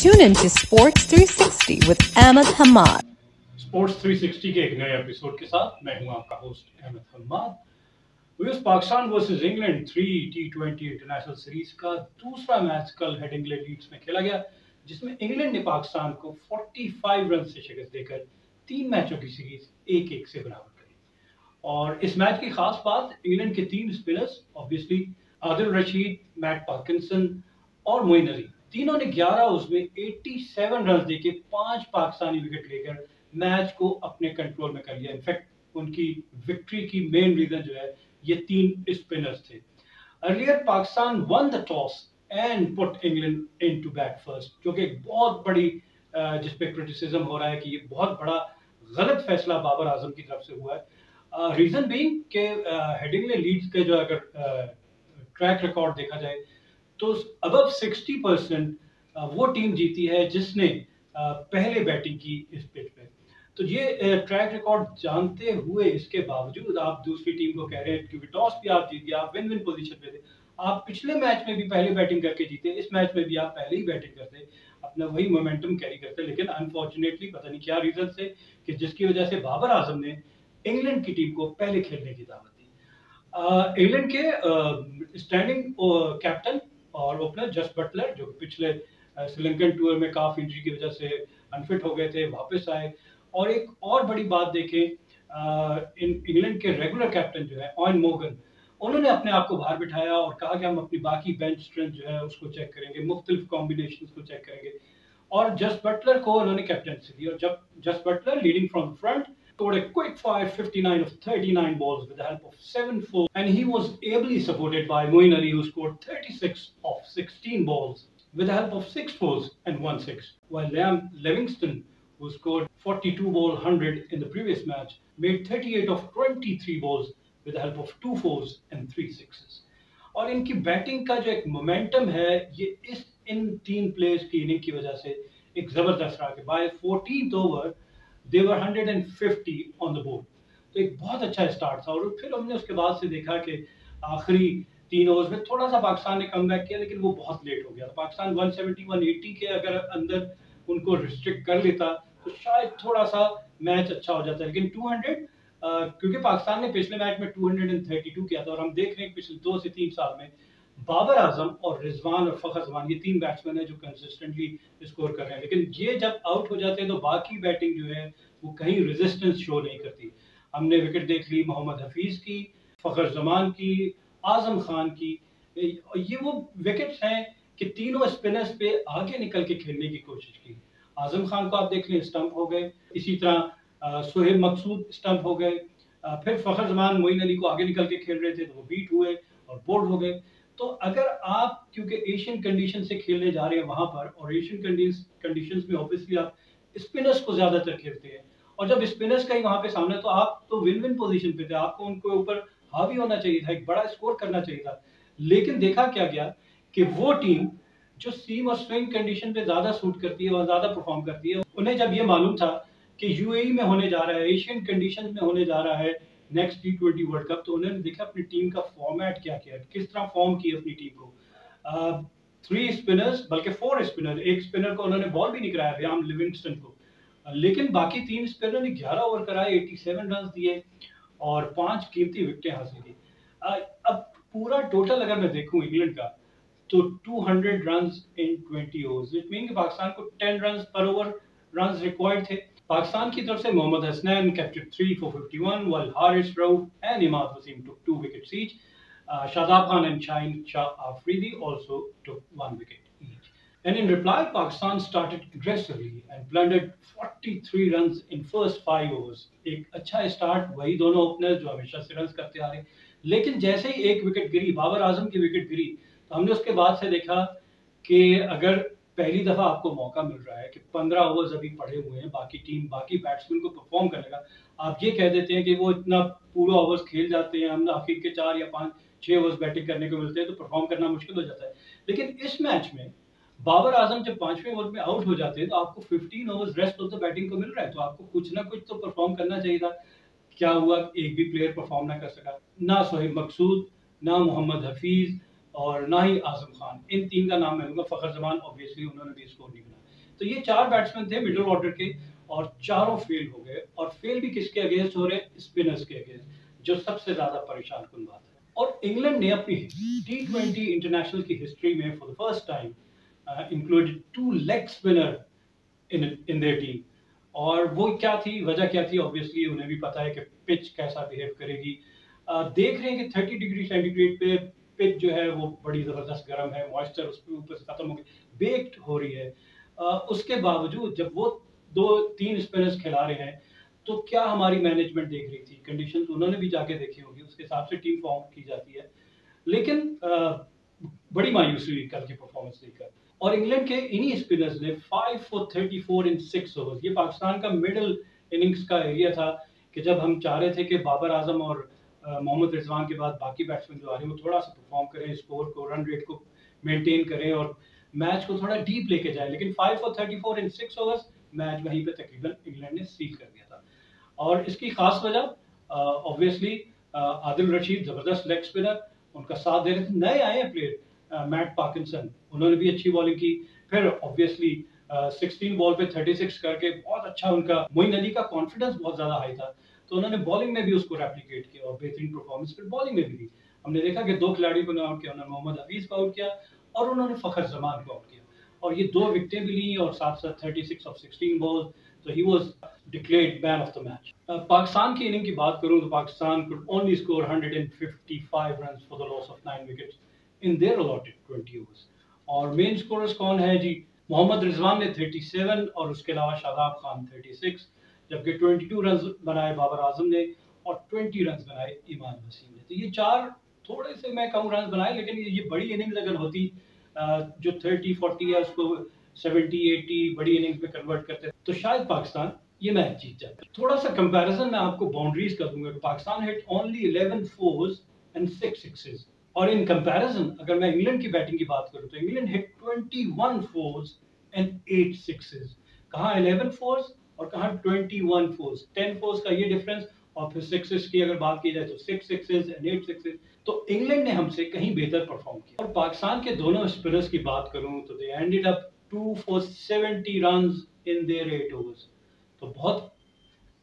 Tune in to Sports 360 with Ahmed Hamad. Sports 360 के एक नए एपिसोड के साथ मैं हूं आपका host Ahmad Hammad. US Pakistan versus England 3 T20 international series का दूसरा मैच कल हेडिंग्ले लीड्स में खेला गया, जिसमें इंग्लैंड ने पाकिस्तान को 45 रन से शिकस्त देकर 3 मैचों की सीरीज 1-1 से बराबर करी। और इस मैच की खास बात, इंग्लैंड के 3 spinners obviously Adil Rashid, Matt Parkinson और मोइन अली, तीनों ने 11 ओवर्स में 87 रन देके 5 पाकिस्तानी विकेट लेकर मैच को अपने कंट्रोल में कर लिया। इनफैक्ट उनकी विक्ट्री की मेन रीजन जो है ये 3 स्पिनर्स थे। Earlier Pakistan one the toss and put England into bat first, जो कि एक बहुत बड़ी जिस पे क्रिटिसिज्म हो रहा है कि ये बहुत बड़ा गलत फैसला बाबर आजम की तरफ से हुआ है। रीजन बीइंग के हेडिंग्ले लीड्स के जो अगर ट्रैक रिकॉर्ड देखा जाए तो अबव 60% वो टीम जीती है जिसने पहले बैटिंग की इस पिच पे। तो ये ट्रैक रिकॉर्ड जानते हुए इसके बावजूद आप दूसरी टीम को कह रहे हैं, क्योंकि टॉस भी आप जीत गए, आप विन विन पोजीशन पे थे, आप पिछले मैच में भी पहले बैटिंग करके जीते, इस मैच में भी आप पहले ही बैटिंग करते, अपना वही मोमेंटम कैरी करते, लेकिन अनफॉर्चुनेटली पता नहीं क्या रीजन से कि जिसकी वजह से बाबर आजम ने इंग्लैंड की टीम को पहले खेलने की दावत दी। इंग्लैंड के स्टैंडिंग कैप्टन और ओपनर जस्ट बटलर, जो पिछले श्रीलंकन टूर में काफ इंजरी की वजह से अनफिट हो गए थे, वापस आए। और एक और बड़ी बात देखें, इंग्लैंड के रेगुलर कैप्टन जो है ऑयन मोर्गन, उन्होंने अपने आप को बाहर बिठाया और कहा कि हम अपनी बाकी बेंच स्ट्रेंथ जो है उसको चेक करेंगे, मुख्तलिफ कॉम्बिनेशन को चेक करेंगे। और जस्ट बटलर को उन्होंने कैप्टनसी दी और जब Jos Buttler leading from front scored a quick fire 59 of 39 balls with the help of 7 4, and he was ably supported by Moeen Ali, who scored 36 of 16 balls with the help of 6 fours and 1 6, while Liam Livingston, who scored 42 ball 100 in the previous match, made 38 of 23 balls with the help of 2 fours and 3 sixes. और इनकी batting का जो एक momentum है ये इन 3 players की inning की वजह से एक जबरदस्त रहा कि by 14th over they were 150 on the board। तो एक बहुत अच्छा स्टार्ट था। और फिर हमने उसके बाद से देखा कि आखिरी 3 ओवर्स में थोड़ा सा पाकिस्तान ने कमबैक किया, लेकिन वो बहुत लेट हो गया। तो पाकिस्तान 170 180 के अगर अंदर उनको रिस्ट्रिक्ट कर लेता तो शायद थोड़ा सा मैच अच्छा हो जाता, लेकिन 200 क्योंकि पाकिस्तान ने पिछले मैच में 232 किया था, और हम देख रहे हैं पिछले 2 से 3 साल में बाबर आजम और रिजवान और फखर जमान, ये 3 बैट्समैन हैं जो कंसिस्टेंटली स्कोर कर रहे हैं, लेकिन ये जब आउट हो जाते हैं तो बाकी बैटिंग जो है वो कहीं रेजिस्टेंस शो नहीं करती। हमने विकेट देख ली मोहम्मद हफीज की, फखर जमान की, आजम खान की। ये वो विकेट्स हैं कि तीनों स्पिनर्स पे आगे निकल के खेलने की कोशिश की। आजम खान को आप देख लें, स्टंप हो गए, इसी तरह सोहेब मकसूद स्टंप हो गए, फिर फखर जमान मोइन अली को आगे निकल के खेल रहे थे तो वो बीट हुए और बोल्ड हो गए। तो अगर आप क्योंकि एशियन कंडीशन से खेलने जा रहे हैं वहां पर, और एशियन कंडीशंस में ऑब्वियसली आप स्पिनर्स को ज्यादातर खेलते हैं, और जब स्पिनर्स का ही वहां पे सामने, तो आप तो विन विन पोजीशन पे थे, आपको उनके ऊपर हावी होना चाहिए था, एक बड़ा स्कोर करना चाहिए था। लेकिन देखा क्या गया कि वो टीम जो सीम और स्विंग कंडीशन पे ज्यादा सूट करती है और ज्यादा परफॉर्म करती है, उन्हें जब ये मालूम था कि यूएई में होने जा रहा है, एशियन कंडीशन में होने जा रहा है नेक्स्ट T20 वर्ल्ड कप, तो उन्होंने देखा अपनी टीम का फॉर्मेट क्या किया, किस तरह फॉर्म की अपनी टीम को। 3 स्पिनर्स, बल्कि 4 स्पिनर, एक स्पिनर को उन्होंने बॉल भी नहीं कराया, लियाम लिविंगस्टन को, लेकिन बाकी 3 स्पिनर ने 11 ओवर कराए, 87 रन दिए और 5 कीमती विकेटें हासिल की। अब पूरा टोटल अगर मैं देखूं इंग्लैंड का तो 200 runs in 20 overs, it mean कि पाकिस्तान को 10 रन्स पर ओवर रन्स रिक्वायर्ड थे। पाकिस्तान की तरफ से Mohammad Hasnain captured 3 for 51, while Haris Rauf and Imad Wasim took 2 wickets each. Shadab Khan and Shaheen Shah Afridi also took 1 wicket each. And in reply, Pakistan started aggressively and plundered 43 runs in first 5 overs. एक अच्छा start, वही दोनों openers जो हमेशा से runs करते आ रहे, लेकिन जैसे ही एक विकेट गिरी, बाबर आजम की विकेट गिरी, तो हमने उसके बाद से देखा कि अगर पहली दफा आपको मौका मिल रहा है कि 15 ओवर्स अभी पड़े हुए हैं, बाकी टीम बाकी बैट्समैन को परफॉर्म करने का, आप ये कह देते हैं कि वो इतना पूरा ओवर्स खेल जाते हैं, हम आखिर के 4 या 5 6 ओवर्स बैटिंग करने को मिलते हैं तो परफॉर्म करना मुश्किल हो जाता है। लेकिन इस मैच में बाबर आजम जब 5वें ओवर में आउट हो जाते हैं तो आपको 15 overs rest of the batting को मिल रहा है, तो आपको कुछ ना कुछ तो परफॉर्म करना चाहिए था। क्या हुआ, एक भी प्लेयर परफॉर्म ना कर सका, ना सोहेब मकसूद, ना मोहम्मद हफीज और ना ही आजम खान। इन 3 का नाम मैं लूंगा, फखर जमान ऑब्वियसली उन्होंने भी स्कोर नहीं बनाया। तो ये 4 बैट्समैन थे मिडिल ऑर्डर के और चारों फेल हो गए, और फेल भी किसके अगेंस्ट हो रहे हैं? स्पिनर्स के अगेंस्ट, जो सबसे ज्यादा परेशान कुन बात है। और इंग्लैंड ने अपनी T20 इंटरनेशनल की हिस्ट्री में for the first time included 2 leg spinner in their team. और वो क्या थी, वजह क्या थी? ऑब्वियसली उन्हें भी पता है कि पिच कैसा बिहेव करेगी। देख रहे हैं कि 30 डिग्री सेंटीग्रेड पे पिच जो है वो बड़ी जबरदस्त गर्म है, मॉइस्चर उसके ऊपर से खत्म हो गई, बेक्ड हो रही है। उसके बावजूद जब वो 2-3 स्पिनर्स खिला रहे हैं, तो क्या हमारी मैनेजमेंट देख रही थी? कंडीशंस उन्होंने भी जाके देखी होगी, उसके हिसाब से टीम फॉर्म की जाती है। लेकिन बड़ी मायूसी हुई कल की परफॉर्मेंस देखकर। और इंग्लैंड के इन्हीं स्पिनर्स ने 5 for 34 इन 6 ओवर्स, ये पाकिस्तान का मिडिल इनिंग्स का एरिया था कि जब हम चाह रहे थे कि बाबर आजम और मोहम्मद रिजवान के बाद बाकी बैट्समैन जो आ रहे हैं वो थोड़ा सा परफॉर्म करें, स्कोर को, रन रेट को मेंटेन करें और मैच को थोड़ा डीप लेके जाए। लेकिन 5 for 34 इन 6 ओवर्स मैच वहीं पे तकरीबन इंग्लैंड ने सील कर दिया था। और इसकी खास वजह ऑब्वियसली आदिल रशीद, जबरदस्त लेग स्पिनर, उनका साथ दे रहे थे। नए आए हैं प्लेयर, मैट पार्किंसन, उन्होंने भी अच्छी बॉलिंग की। फिर ऑब्वियसली 16 बॉल पे 36 करके बहुत अच्छा, उनका मोइन अली का कॉन्फिडेंस बहुत ज्यादा हाई था, तो उन्होंने बॉलिंग में भी उसको रेप्लिकेट किया और बेहतरीन परफॉर्मेंस फिर बॉलिंग में भी दी। हमने देखा कि 2 खिलाड़ी को आउट किया, उन्होंने मोहम्मद हफीज को आउट किया और उन्होंने फखर जमान को आउट किया, और ये 2 विकेटें भी ली और साथ साथ 36 ऑफ 16 बॉल, तो he was declared man of the match. Pakistan की इनिंग की बात करूं तो Pakistan could only score 155 runs for the loss of 9 wickets in their allotted 20 overs। और मेन स्कोरर्स कौन है जी? मोहम्मद रिजवान ने 37 और उसके अलावा शादाब खान 36, जबकि 22 रन बनाए बाबर आजम ने और 20 रन बनाए ईमान वसीम ने। तो ये 4 थोड़े से मैं कम रन बनाए, लेकिन ये बड़ी इनिंग्स अगर होती जो 30-40 है उसको 70-80 बड़ी इनिंग्स में कन्वर्ट करते तो शायद पाकिस्तान ये मैच जीत जाता। थोड़ा सा कंपैरिजन मैं आपको बाउंड्रीज का दूंगा। Pakistan hit only 11 force and 6 sixes, और इन कंपैरिजन अगर मैं इंग्लैंड की बैटिंग की बात करूं तो England hit 21 force and 8 sixes. कहां 11 फोर्स और कहां 21 फोर्स, 10 फोर्स का ये डिफरेंस, और फिर सिक्सेस की अगर बात की जाए तो 6 सिक्सेस एंड 8 सिक्सेस। तो इंग्लैंड ने हमसे कहीं बेहतर परफॉर्म किया। और पाकिस्तान के दोनों स्पिनर्स की बात करूं तो they ended up 2 for 70 runs in their 8 overs, तो बहुत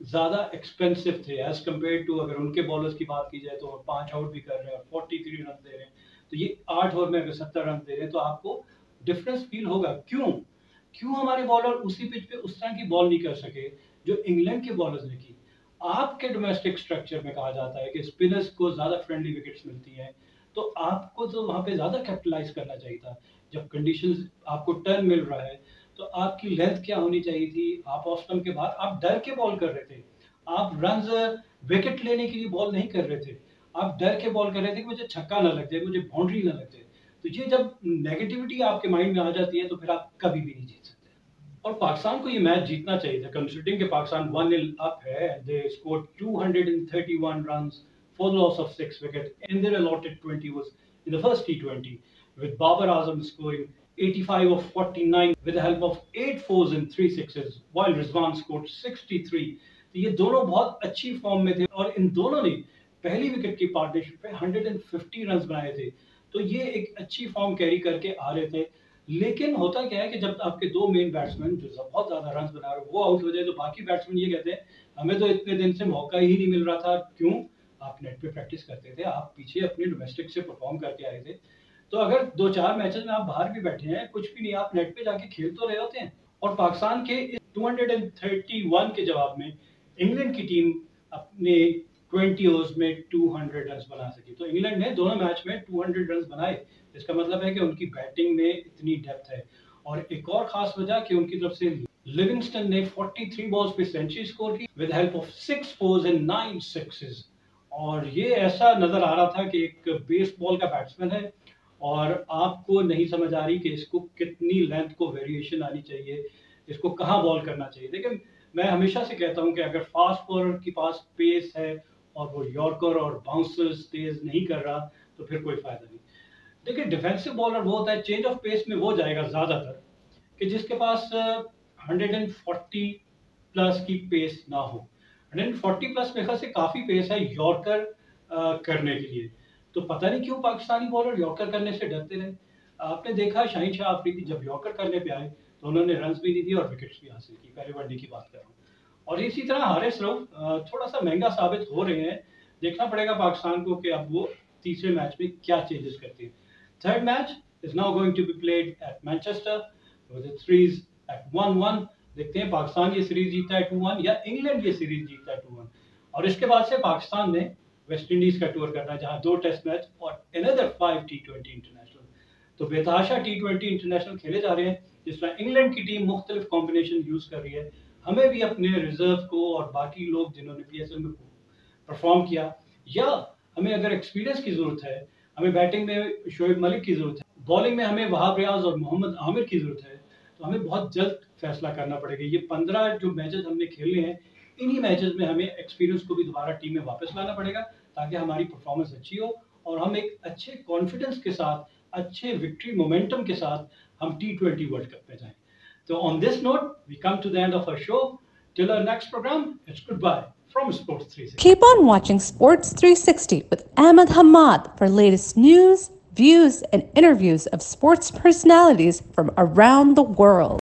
ज्यादा एक्सपेंसिव थे एज कम्पेयर टू, अगर उनके बॉलर्स की बात की जाए तो 5 आउट भी कर रहे हैं और 43 रन दे रहे हैं, तो ये 8 ओवर में अगर 70 रन दे रहे हैं तो आपको डिफरेंस फील होगा। क्यों हमारे बॉलर उसी पिच पे उस तरह की बॉल नहीं कर सके जो इंग्लैंड के बॉलर्स ने की? आपके डोमेस्टिक स्ट्रक्चर में कहा जाता है कि स्पिनर्स को ज्यादा फ्रेंडली विकेट्स मिलती हैं, तो आपको तो वहां पे ज्यादा कैपिटलाइज करना चाहिए था। जब कंडीशंस आपको टर्न मिल रहा है तो आपकी लेंथ क्या होनी चाहिए थी? आप ऑफ स्टंप के बाद आप डर के बॉल कर रहे थे, आप रन विकेट लेने के लिए बॉल नहीं कर रहे थे, आप डर के बॉल कर रहे थे कि मुझे छक्का ना लग जाए, मुझे बाउंड्री ना लग जाए। तो ये जब नेगेटिविटी आपके माइंड में आ जाती है तो फिर आप कभी भी नहीं जीत सकते। और पाकिस्तान को ये मैच जीतना चाहिए था, कंसिडरिंग कि पाकिस्तान 1-0 अप है। They scored 231 runs for the loss of 6 wickets in their allotted 20 overs in the first T20, with Babar Azam scoring 85 of 49 with the help of 8 fours and 3 sixes, while Rizwan scored 63। तो ये दोनों बहुत अच्छी form में थे और इन दोनों ने पहली विकेट की पार्टनरशिप पे 150 रन बनाए थे, तो ये एक अच्छी फॉर्म कैरी करके आ रहे थे। लेकिन होता क्या है कि जब आपके 2 मेन बैट्समैन जो बहुत ज्यादा रन बना रहे वो आउट हो जाए तो बाकी बैट्समैन ये कहते हैं हमें तो इतने दिन से मौका ही नहीं मिल रहा था। क्यों? आप नेट पे प्रैक्टिस करते थे, आप पीछे अपने डोमेस्टिक से परफॉर्म करके आए थे, तो अगर 2-4 मैचेस में आप बाहर भी बैठे हैं, कुछ भी नहीं, आप नेट पे जाके खेल तो रहे होते हैं। और पाकिस्तान के 231 के जवाब में इंग्लैंड की टीम अपने 20 ओवर्स में 200 रन बना सकी। तो इंग्लैंड ने दोनों मैच में 200 रन बनाए, इसका मतलब है कि उनकी बैटिंग में इतनी डेप्थ है। और एक और खास वजह कि उनकी तरफ से लिविंगस्टन ने 43 बॉल्स पे सेंचुरी स्कोर की with help of 6 force and 9 sixes. और ये ऐसा नजर आ रहा था कि एक बेसबॉल का बैट्समैन है और आपको नहीं समझ आ रही कि इसको कितनी लेंथ को वेरिएशन आनी चाहिए, इसको कहाँ बॉल करना चाहिए। लेकिन मैं हमेशा से कहता हूं कि अगर फास्ट बॉलर के पास पेस है और वो यॉर्कर और बाउंसर्स तेज नहीं कर रहा तो फिर कोई फायदा नहीं। देखिए, डिफेंसिव बॉलर वो होता है, चेंज ऑफ पेस में वो जाएगा ज्यादातर कि जिसके पास 140 प्लस की पेस ना हो। 140 प्लस मेरे ख्याल से काफी पेस है यॉर्कर करने के लिए। तो पता नहीं क्यों पाकिस्तानी बॉलर यॉर्कर करने से डरते रहे। आपने देखा शाहीन शाह अफरीदी जब यॉर्कर करने पे आए तो उन्होंने रन्स भी नहीं दिए और विकेट्स भी हासिल की। पहले वनडे की बात कर रहा हूँ। और इसी तरह हारिस रऊफ थोड़ा सा महंगा साबित हो रहे हैं। देखना पड़ेगा पाकिस्तान को कि अब वो तीसरे मैच में क्या चेंजेस करते हैं। Third match is now going to be played at Manchester with series at 1-1। देखते हैं पाकिस्तान ये सीरीज जीतता है 2-1 या इंग्लैंड ये सीरीज जीतता है 2-1। और इसके बाद से पाकिस्तान ने वेस्ट इंडीज का टूर करना है, जहां 2 टेस्ट मैच और अनदर 5 T20 इंटरनेशनल। तो बेतहाशा T20 इंटरनेशनल खेले जा रहे हैं। जिस तरह इंग्लैंड की टीम मुख्तलिफ कॉम्बिनेशन यूज कर रही है, हमें भी अपने रिजर्व को और बाकी लोग जिन्होंने PSL में परफॉर्म किया, या हमें अगर एक्सपीरियंस की जरूरत है, हमें बैटिंग में शोएब मलिक की जरूरत है, बॉलिंग में हमें वहाब रियाज और मोहम्मद आमिर की जरूरत है, तो हमें बहुत जल्द फैसला करना पड़ेगा। ये 15 जो मैचेस हमने खेले हैं, इन्हीं मैचेस में हमें एक्सपीरियंस को भी दोबारा टीम में वापस लाना पड़ेगा, ताकि हमारी परफॉर्मेंस अच्छी हो और हम एक अच्छे कॉन्फिडेंस के साथ, अच्छे विक्ट्री मोमेंटम के साथ हम T20 वर्ल्ड कप में जाएं। So on this note, we come to the end of our show. Till our next program, it's goodbye from Sports 360. Keep on watching Sports 360 with Ahmed Hamad for latest news, views, and interviews of sports personalities from around the world.